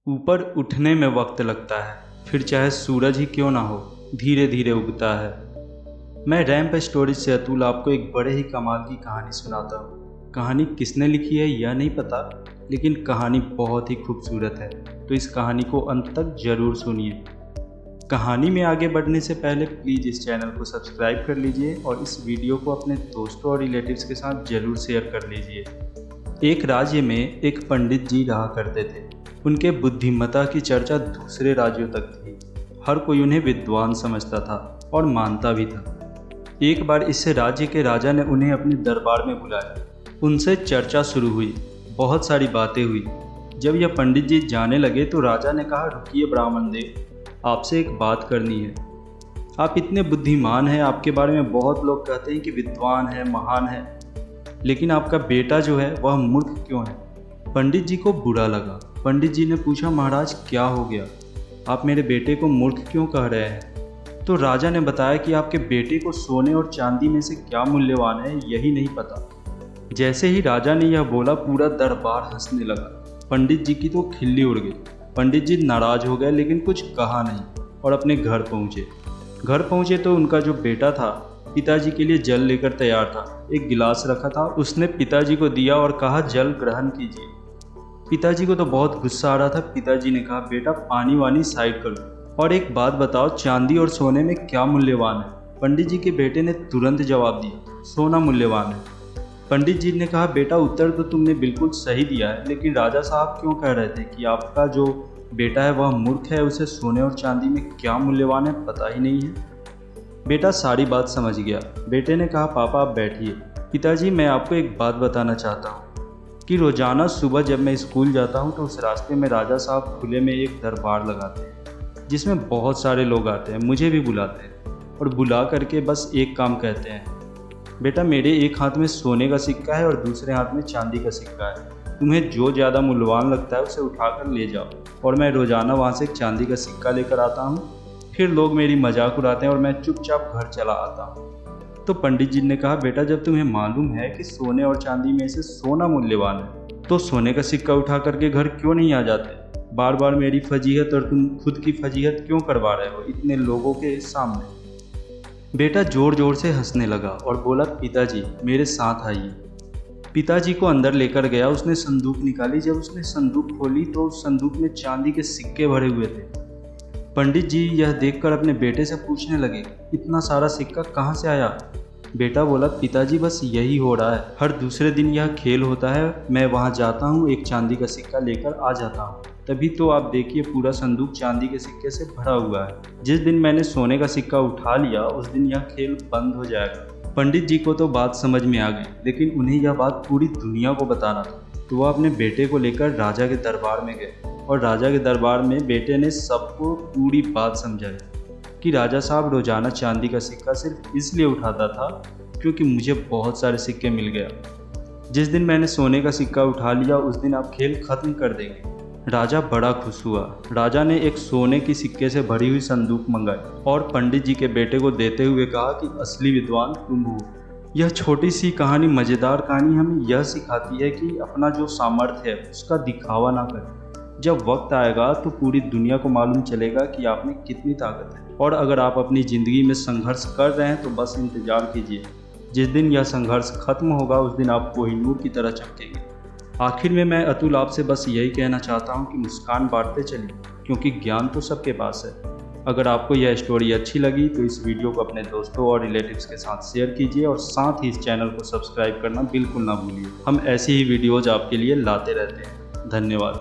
ऊपर उठने में वक्त लगता है, फिर चाहे सूरज ही क्यों ना हो, धीरे धीरे उगता है। मैं रैंप स्टोरीज से अतुल आपको एक बड़े ही कमाल की कहानी सुनाता हूँ। कहानी किसने लिखी है यह नहीं पता, लेकिन कहानी बहुत ही खूबसूरत है, तो इस कहानी को अंत तक जरूर सुनिए। कहानी में आगे बढ़ने से पहले प्लीज़ इस चैनल को सब्सक्राइब कर लीजिए और इस वीडियो को अपने दोस्तों और रिलेटिव्स के साथ जरूर शेयर कर लीजिए। एक राज्य में एक पंडित जी रहा करते थे। उनके बुद्धिमत्ता की चर्चा दूसरे राज्यों तक थी। हर कोई उन्हें विद्वान समझता था और मानता भी था। एक बार इस राज्य के राजा ने उन्हें अपने दरबार में बुलाया। उनसे चर्चा शुरू हुई, बहुत सारी बातें हुई। जब यह पंडित जी जाने लगे तो राजा ने कहा, रुकिए ब्राह्मण देव, आपसे एक बात करनी है। आप इतने बुद्धिमान हैं, आपके बारे में बहुत लोग कहते हैं कि विद्वान है, महान है, लेकिन आपका बेटा जो है वह मूर्ख क्यों है? पंडित जी को बुरा लगा। पंडित जी ने पूछा, महाराज क्या हो गया? आप मेरे बेटे को मूर्ख क्यों कह रहे हैं? तो राजा ने बताया कि आपके बेटे को सोने और चांदी में से क्या मूल्यवान है यही नहीं पता। जैसे ही राजा ने यह बोला, पूरा दरबार हंसने लगा। पंडित जी की तो खिल्ली उड़ गई। पंडित जी नाराज हो गए, लेकिन कुछ कहा नहीं और अपने घर पहुँचे। घर पहुँचे तो उनका जो बेटा था पिताजी के लिए जल लेकर तैयार था। एक गिलास रखा था, उसने पिताजी को दिया और कहा, जल ग्रहण कीजिए। पिताजी को तो बहुत गुस्सा आ रहा था। पिताजी ने कहा, बेटा पानी वानी साइड कर लो और एक बात बताओ, चांदी और सोने में क्या मूल्यवान है? पंडित जी के बेटे ने तुरंत जवाब दिया, सोना मूल्यवान है। पंडित जी ने कहा, बेटा उत्तर तो तुमने बिल्कुल सही दिया है, लेकिन राजा साहब क्यों कह रहे थे कि आपका जो बेटा है वह मूर्ख है, उसे सोने और चांदी में क्या मूल्यवान है पता ही नहीं है? बेटा सारी बात समझ गया। बेटे ने कहा, पापा आप बैठिए। पिताजी मैं आपको एक बात बताना चाहता हूँ कि रोज़ाना सुबह जब मैं स्कूल जाता हूँ तो उस रास्ते में राजा साहब खुले में एक दरबार लगाते हैं, जिसमें बहुत सारे लोग आते हैं, मुझे भी बुलाते हैं और बुला करके बस एक काम कहते हैं, बेटा मेरे एक हाथ में सोने का सिक्का है और दूसरे हाथ में चांदी का सिक्का है, तुम्हें जो ज़्यादा मूल्यवान लगता है उसे उठाकर ले जाओ। और मैं रोज़ाना वहाँ से एक चांदी का सिक्का लेकर आता हूँ। फिर लोग मेरी मजाक उड़ाते हैं और मैं चुपचाप घर चला आता हूँ। तो पंडित जी ने कहा, बेटा जब तुम्हें मालूम है कि सोने और चांदी में से सोना मूल्यवान है, तो सोने का सिक्का उठा करके घर क्यों नहीं आ जाते? बार बार मेरी फजीहत और तुम खुद की फजीहत क्यों करवा रहे हो इतने लोगों के सामने? बेटा जोर जोर से हंसने लगा और बोला, पिताजी मेरे साथ आइए। पिताजी को अंदर लेकर गया। उसने संदूक निकाली। जब उसने संदूक खोली तो उस संदूक में चांदी के सिक्के भरे हुए थे। पंडित जी यह देखकर अपने बेटे से पूछने लगे, इतना सारा सिक्का कहाँ से आया? बेटा बोला, पिताजी बस यही हो रहा है, हर दूसरे दिन यह खेल होता है, मैं वहाँ जाता हूँ, एक चांदी का सिक्का लेकर आ जाता हूँ, तभी तो आप देखिए पूरा संदूक चांदी के सिक्के से भरा हुआ है। जिस दिन मैंने सोने का सिक्का उठा लिया उस दिन यह खेल बंद हो जाएगा। पंडित जी को तो बात समझ में आ गई, लेकिन उन्हें यह बात पूरी दुनिया को बताना था, तो वह अपने बेटे को लेकर राजा के दरबार में गए और राजा के दरबार में बेटे ने सबको पूरी बात समझाई कि राजा साहब रोजाना चांदी का सिक्का सिर्फ इसलिए उठाता था क्योंकि मुझे बहुत सारे सिक्के मिल गया। जिस दिन मैंने सोने का सिक्का उठा लिया उस दिन आप खेल खत्म कर देंगे। राजा बड़ा खुश हुआ। राजा ने एक सोने की सिक्के से भरी हुई संदूक मंगाई और पंडित जी के बेटे को देते हुए कहा कि असली विद्वान तुम हो। यह छोटी सी कहानी, मज़ेदार कहानी हमें यह सिखाती है कि अपना जो सामर्थ्य है उसका दिखावा ना करें। जब वक्त आएगा तो पूरी दुनिया को मालूम चलेगा कि आप में कितनी ताकत है। और अगर आप अपनी ज़िंदगी में संघर्ष कर रहे हैं तो बस इंतज़ार कीजिए, जिस दिन यह संघर्ष खत्म होगा उस दिन आप कोहिनूर की तरह चमकेंगे। आखिर में मैं अतुल आपसे बस यही कहना चाहता हूँ कि मुस्कान बांटते चलिए, क्योंकि ज्ञान तो सबके पास है। अगर आपको यह स्टोरी अच्छी लगी तो इस वीडियो को अपने दोस्तों और रिलेटिव्स के साथ शेयर कीजिए और साथ ही इस चैनल को सब्सक्राइब करना बिल्कुल ना भूलिए। हम ऐसी ही वीडियोज़ आपके लिए लाते रहते हैं। धन्यवाद।